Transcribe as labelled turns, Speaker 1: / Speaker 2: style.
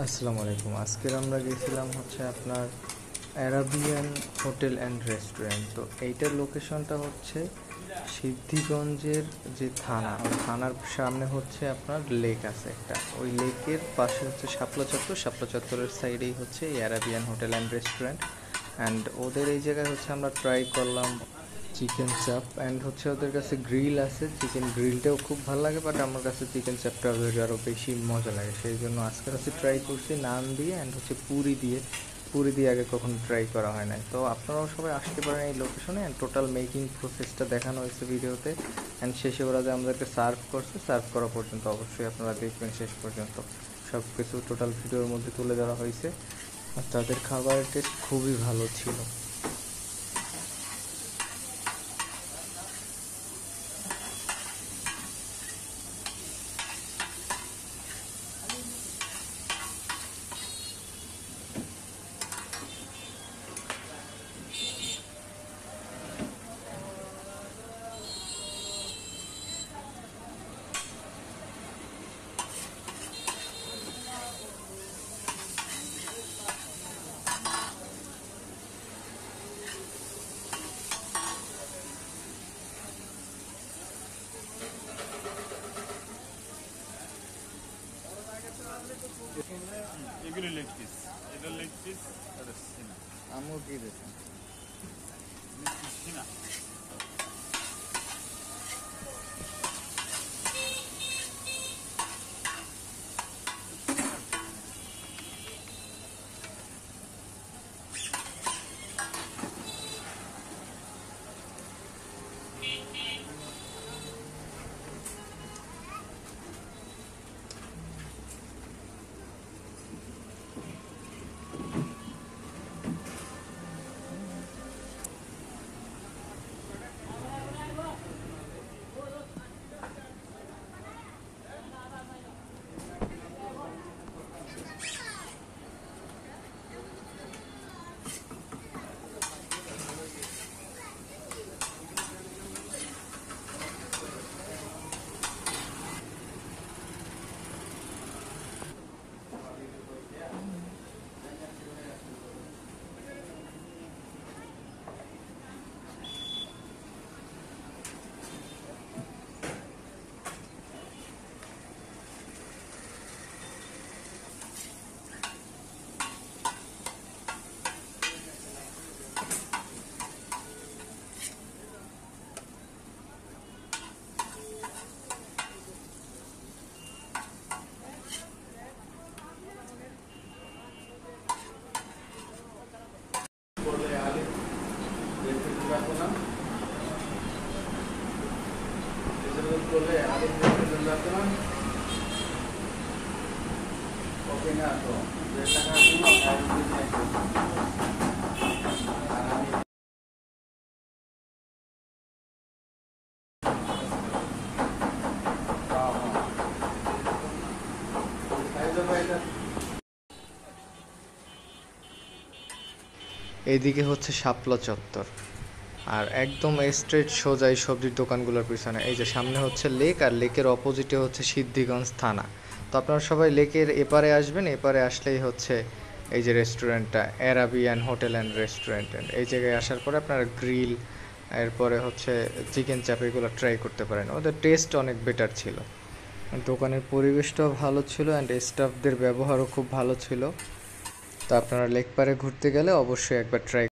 Speaker 1: আসসালামু আলাইকুম। আজকের আমরা গেছিলাম হচ্ছে আপনার অ্যারাবিয়ান হোটেল অ্যান্ড রেস্টুরেন্ট। তো এইটার লোকেশনটা হচ্ছে সিদ্ধিগঞ্জের যে থানা, ওই থানার সামনে হচ্ছে আপনার লেক আছে একটা, ওই লেকের পাশে হচ্ছে শাপলা চত্বর, শাপলা চত্বরের সাইডেই হচ্ছে এই Arabian hotel and restaurant. And ওদের এই জায়গায় হচ্ছে আমরা ট্রাই করলাম চিকেন চাপ, অ্যান্ড হচ্ছে ওদের কাছে গ্রিল আছে, চিকেন গ্রিলটাও খুব ভালো লাগে, বাট আমার কাছে চিকেন চাপটা আরও বেশি মজা লাগে, সেই জন্য আজকে হচ্ছে ট্রাই করছি নান দিয়ে অ্যান্ড হচ্ছে পুরি দিয়ে আগে কখনো ট্রাই করা হয় নাই। তো আপনারাও সবাই আসতে পারেন এই লোকেশনে, অ্যান্ড টোটাল মেকিং প্রসেসটা দেখানো হয়েছে ভিডিওতে, অ্যান্ড শেষে ওরা যে আমাদেরকে সার্ভ করছে, সার্ভ করা পর্যন্ত অবশ্যই আপনারা দেখবেন শেষ পর্যন্ত। সব কিছু টোটাল ভিডিওর মধ্যে তুলে ধরা হয়েছে, আর তাদের খাবারের টেস্ট খুবই ভালো ছিল।
Speaker 2: এগুলো লেগ পিস, এটা লেগ পিস, এটা সিনা।
Speaker 1: আমও কি দেখেন
Speaker 2: সিনা
Speaker 1: এইদিকে হচ্ছে শাপলা চত্বর, আর একদম স্ট্রেট সোজা এই সবজির দোকানগুলোর পিছনে এই যে সামনে হচ্ছে লেক, আর লেকের অপোজিটে হচ্ছে সিদ্ধিগঞ্জ থানা। তো আপনারা সবাই লেকের এপারে আসবেন, এপারে আসলেই হচ্ছে এই যে রেস্টুরেন্টটা অ্যারাবিয়ান হোটেল অ্যান্ড রেস্টুরেন্ট। এই জায়গায় আসার পরে আপনারা গ্রিল, এরপরে হচ্ছে চিকেন চাপ, এগুলো ট্রাই করতে পারেন, ওদের টেস্ট অনেক বেটার ছিল। দোকানের পরিবেশটাও ভালো ছিল, অ্যান্ড স্টাফদের ব্যবহারও খুব ভালো ছিল। তো আপনারা লেক পারে ঘুরতে গেলে অবশ্যই একবার ট্রাই